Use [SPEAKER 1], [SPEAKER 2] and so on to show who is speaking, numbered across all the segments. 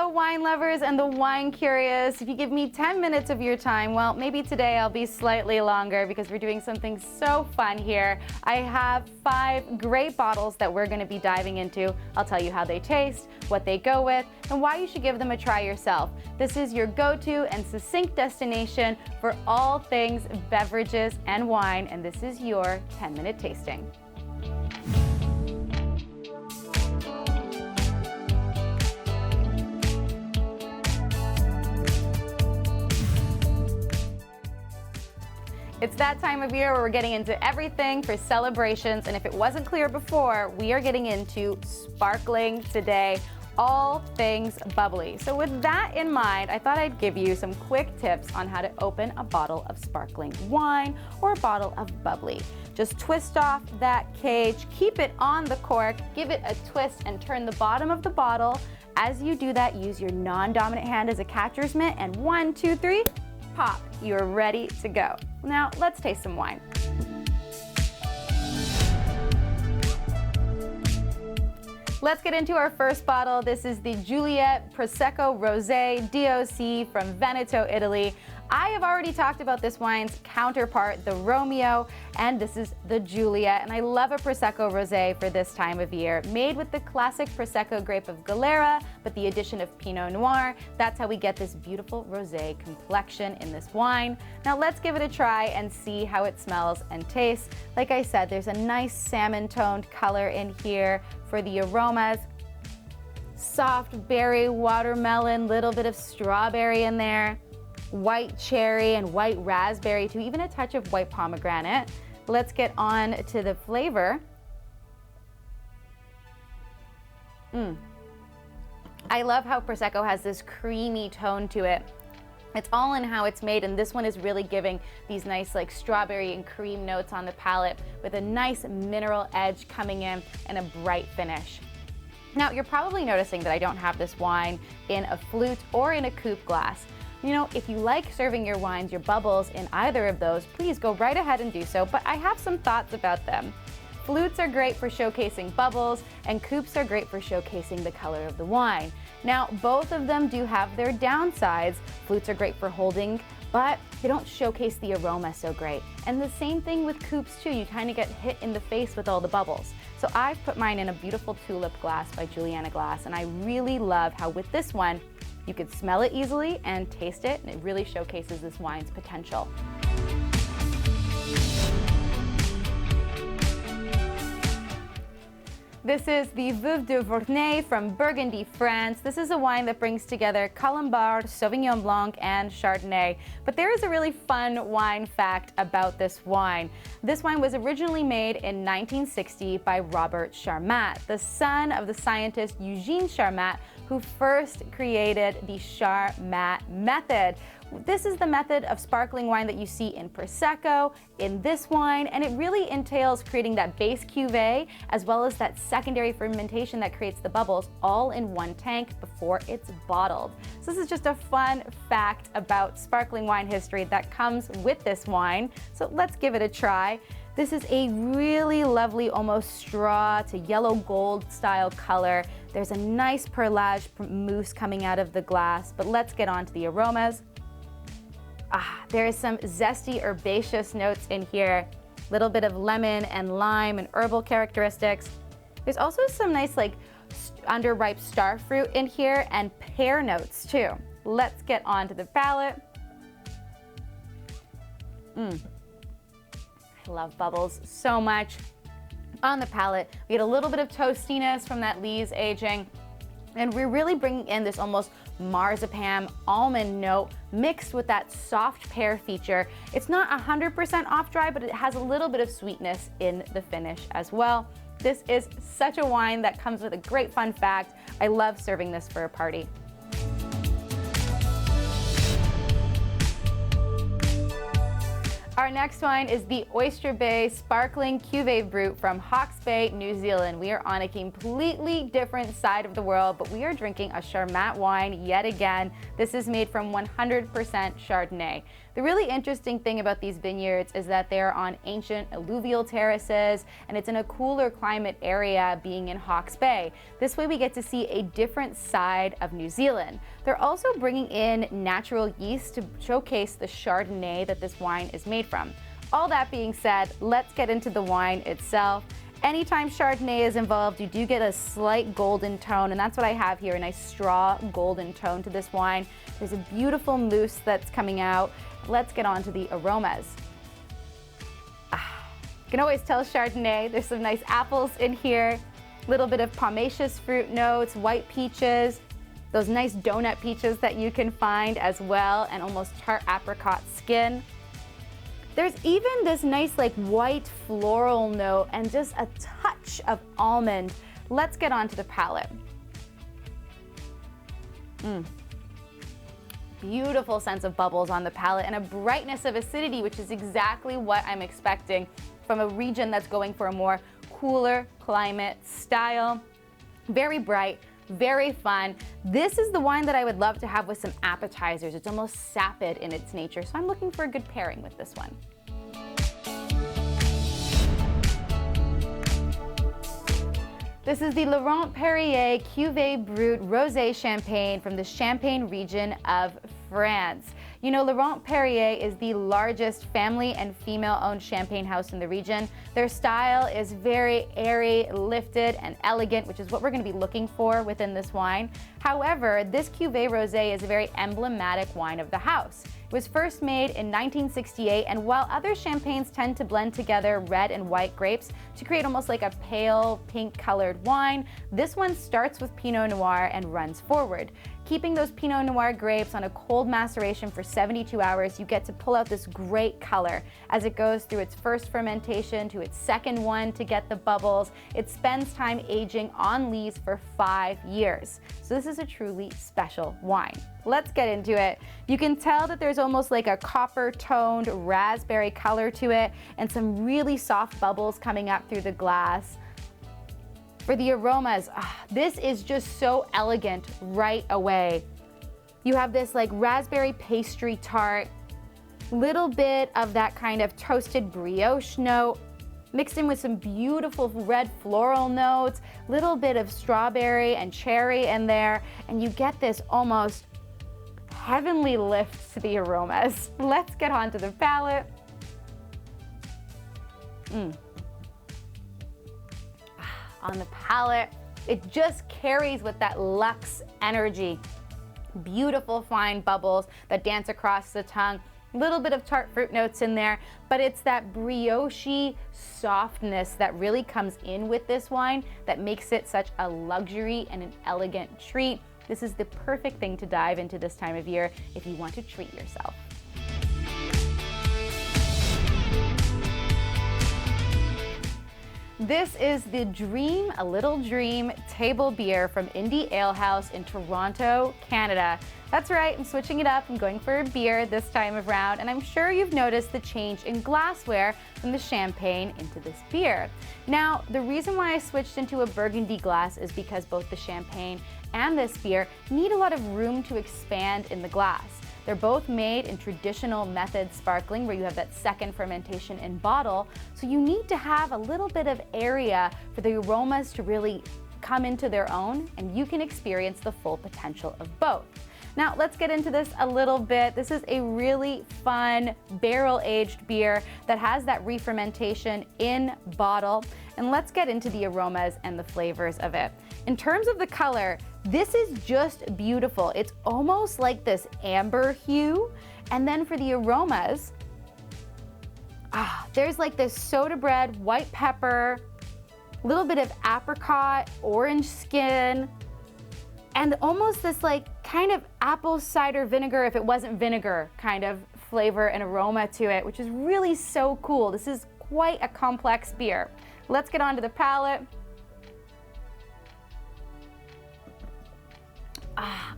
[SPEAKER 1] Hello wine lovers and the wine curious. If you give me 10 minutes of your time, well, maybe today I'll be slightly longer because we're doing something so fun here. I have 5 great bottles that we're going to be diving into. I'll tell you how they taste, what they go with, and why you should give them a try yourself. This is your go-to and succinct destination for all things beverages and wine, and this is your 10-minute tasting. It's that time of year where we're getting into everything for celebrations, and if it wasn't clear before, we are getting into sparkling today, all things bubbly. So with that in mind, I thought I'd give you some quick tips on how to open a bottle of sparkling wine or a bottle of bubbly. Just twist off that cage, keep it on the cork, give it a twist and turn the bottom of the bottle. As you do that, use your non-dominant hand as a catcher's mitt, and 1, 2, 3, pop, you're ready to go. Now, let's taste some wine. Let's get into our first bottle. This is the Juliet Prosecco Rosé DOC from Veneto, Italy. I have already talked about this wine's counterpart, the Romeo, and this is the Juliet. And I love a Prosecco Rosé for this time of year. Made with the classic Prosecco grape of Galera, but the addition of Pinot Noir. That's how we get this beautiful rosé complexion in this wine. Now let's give it a try and see how it smells and tastes. Like I said, there's a nice salmon-toned color in here for the aromas. Soft berry, watermelon, little bit of strawberry in there. White cherry and white raspberry too, even a touch of white pomegranate. Let's get on to the flavor. I love how Prosecco has this creamy tone to it. It's all in how it's made, and this one is really giving these nice like strawberry and cream notes on the palate with a nice mineral edge coming in and a bright finish. Now, you're probably noticing that I don't have this wine in a flute or in a coupe glass. You know, if you like serving your wines, your bubbles in either of those, please go right ahead and do so, but I have some thoughts about them. Flutes are great for showcasing bubbles, and coupes are great for showcasing the color of the wine. Now, both of them do have their downsides. Flutes are great for holding, but they don't showcase the aroma so great. And the same thing with coupes too, you kind of get hit in the face with all the bubbles. So I've put mine in a beautiful tulip glass by Juliet Glass, and I really love how with this one, you could smell it easily and taste it, and it really showcases this wine's potential. This is the Veuve de Vernay from Burgundy, France. This is a wine that brings together Colombard, Sauvignon Blanc, and Chardonnay. But there is a really fun wine fact about this wine. This wine was originally made in 1960 by Robert Charmat, the son of the scientist Eugene Charmat, who first created the Charmat method. This is the method of sparkling wine that you see in Prosecco, in this wine, and it really entails creating that base cuvee as well as that secondary fermentation that creates the bubbles all in one tank before it's bottled. So this is just a fun fact about sparkling wine history that comes with this wine. So let's give it a try. This is a really lovely, almost straw to yellow gold style color. There's a nice perlage mousse coming out of the glass, but let's get on to the aromas. There is some zesty herbaceous notes in here, little bit of lemon and lime and herbal characteristics. There's also some nice like underripe star fruit in here and pear notes too. Let's get on to the palate. I love bubbles so much. On the palate, we get a little bit of toastiness from that lees aging, and we're really bringing in this almost marzipan almond note mixed with that soft pear feature. It's not 100% off dry, but it has a little bit of sweetness in the finish as well. This is such a wine that comes with a great fun fact. I love serving this for a party. Our next wine is the Oyster Bay Sparkling Cuvée Brut from Hawke's Bay, New Zealand. We are on a completely different side of the world, but we are drinking a Charmat wine yet again. This is made from 100% Chardonnay. The really interesting thing about these vineyards is that they're on ancient alluvial terraces, and it's in a cooler climate area, being in Hawke's Bay. This way we get to see a different side of New Zealand. They're also bringing in natural yeast to showcase the Chardonnay that this wine is made from. All that being said, let's get into the wine itself. Anytime Chardonnay is involved, you do get a slight golden tone, and that's what I have here, a nice straw golden tone to this wine. There's a beautiful mousse that's coming out. Let's get on to the aromas. You can always tell Chardonnay. There's some nice apples in here, a little bit of pomaceous fruit notes, white peaches, those nice donut peaches that you can find as well, and almost tart apricot skin. There's even this nice like white floral note and just a touch of almond. Let's get on to the palate. Beautiful sense of bubbles on the palate and a brightness of acidity, which is exactly what I'm expecting from a region that's going for a more cooler climate style. Very bright, very fun. This is the wine that I would love to have with some appetizers. It's almost sapid in its nature, so I'm looking for a good pairing with this one. This is the Laurent Perrier Cuvée Brut Rosé Champagne from the Champagne region of France. You know, Laurent Perrier is the largest family and female-owned champagne house in the region. Their style is very airy, lifted, and elegant, which is what we're going to be looking for within this wine. However, this Cuvée Rosé is a very emblematic wine of the house. It was first made in 1968, and while other champagnes tend to blend together red and white grapes to create almost like a pale pink-colored wine, this one starts with Pinot Noir and runs forward. Keeping those Pinot Noir grapes on a cold maceration for 72 hours, you get to pull out this great color. As it goes through its first fermentation to its second one to get the bubbles, it spends time aging on lees for 5 years. So this is a truly special wine. Let's get into it. You can tell that there's almost like a copper-toned raspberry color to it and some really soft bubbles coming up through the glass. For the aromas, this is just so elegant right away. You have this like raspberry pastry tart, little bit of that kind of toasted brioche note, mixed in with some beautiful red floral notes, little bit of strawberry and cherry in there, and you get this almost heavenly lift to the aromas. Let's get on to the palate. On the palate, it just carries with that luxe energy. Beautiful fine bubbles that dance across the tongue. Little bit of tart fruit notes in there, but it's that brioche softness that really comes in with this wine that makes it such a luxury and an elegant treat. This is the perfect thing to dive into this time of year if you want to treat yourself. This is the Dream a Little Dream table beer from Indie Ale House in Toronto, Canada. That's right, I'm switching it up. I'm going for a beer this time around, and I'm sure you've noticed the change in glassware from the champagne into this beer. Now, the reason why I switched into a burgundy glass is because both the champagne and this beer need a lot of room to expand in the glass. They're both made in traditional method sparkling, where you have that second fermentation in bottle, so you need to have a little bit of area for the aromas to really come into their own, and you can experience the full potential of both. Now let's get into this a little bit. This is a really fun barrel-aged beer that has that re-fermentation in bottle, and let's get into the aromas and the flavors of it. In terms of the color, this is just beautiful. It's almost like this amber hue. And then for the aromas, there's like this soda bread, white pepper, a little bit of apricot, orange skin, and almost this like kind of apple cider vinegar, if it wasn't vinegar, kind of flavor and aroma to it, which is really so cool. This is quite a complex beer. Let's get on to the palate.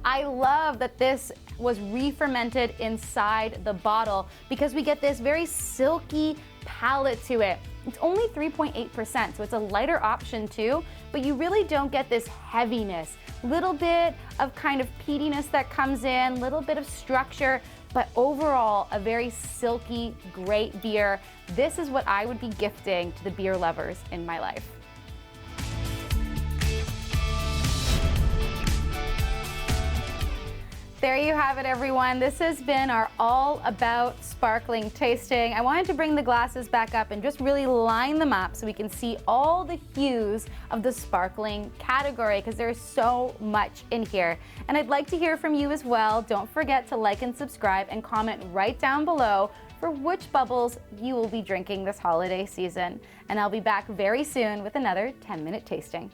[SPEAKER 1] I love that this was re-fermented inside the bottle because we get this very silky palate to it. It's only 3.8%, so it's a lighter option too, but you really don't get this heaviness. Little bit of kind of peatiness that comes in, little bit of structure, but overall a very silky, great beer. This is what I would be gifting to the beer lovers in my life. There you have it, everyone. This has been our all about sparkling tasting. I wanted to bring the glasses back up and just really line them up so we can see all the hues of the sparkling category, because there's so much in here. And I'd like to hear from you as well. Don't forget to like and subscribe and comment right down below for which bubbles you will be drinking this holiday season. And I'll be back very soon with another 10-minute tasting.